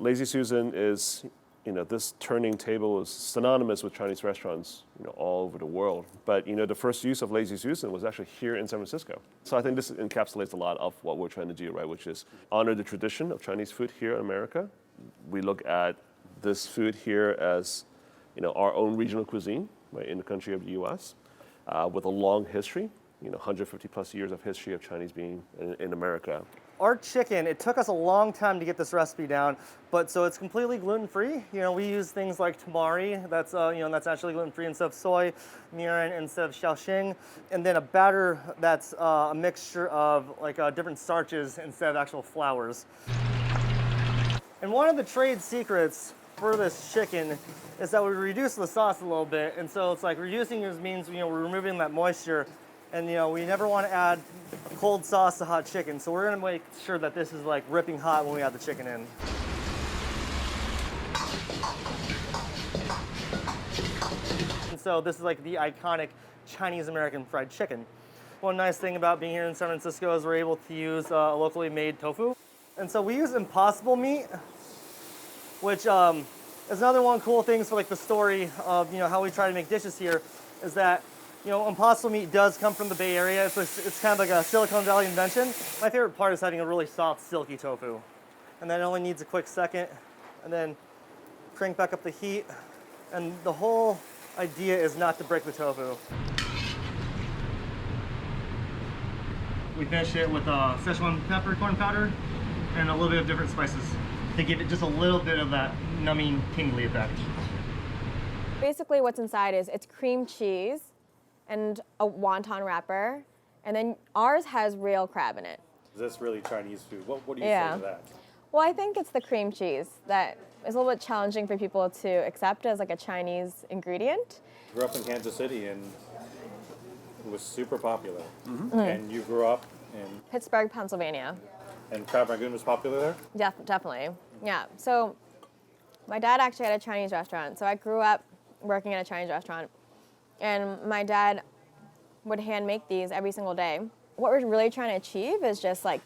Lazy Susan is, this turning table is synonymous with Chinese restaurants, all over the world. But, the first use of Lazy Susan was actually here in San Francisco. So I think this encapsulates a lot of what we're trying to do, right? Which is honor the tradition of Chinese food here in America. We look at this food here as, our own regional cuisine, right, in the country of the U.S. With a long history, 150 plus years of history of Chinese being in America. Our chicken, it took us a long time to get this recipe down, but so it's completely gluten-free. We use things like tamari, that's that's actually gluten-free instead of soy, mirin instead of xiaoxing, and then a batter that's a mixture of different starches instead of actual flours. And one of the trade secrets for this chicken is that we reduce the sauce a little bit, and so it's like reducing it means we're removing that moisture. And we never want to add cold sauce to hot chicken, so we're gonna make sure that this is like ripping hot when we add the chicken in. And so this is like the iconic Chinese American fried chicken. One nice thing about being here in San Francisco is we're able to use locally made tofu. And so we use Impossible meat, which is another one cool things for like the story of how we try to make dishes here, is that Impossible meat does come from the Bay Area. It's kind of like a Silicon Valley invention. My favorite part is having a really soft, silky tofu. And then it only needs a quick second. And then crank back up the heat. And the whole idea is not to break the tofu. We finish it with Szechuan peppercorn powder and a little bit of different spices to give it just a little bit of that numbing, tingly effect. Basically what's inside is it's cream cheese and a wonton wrapper, and then ours has real crab in it. Is this really Chinese food? What do you say to that? Well, I think it's the cream cheese that is a little bit challenging for people to accept as like a Chinese ingredient. I grew up in Kansas City and it was super popular. Mm-hmm. And you grew up in? Pittsburgh, Pennsylvania. And crab Rangoon was popular there? Definitely, yeah. So my dad actually had a Chinese restaurant, so I grew up working at a Chinese restaurant. And my dad would hand make these every single day. What we're really trying to achieve is just like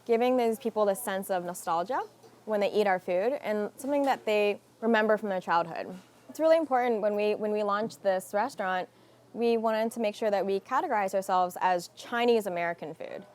giving these people the sense of nostalgia when they eat our food and something that they remember from their childhood. It's really important when we launched this restaurant, we wanted to make sure that we categorize ourselves as Chinese American food.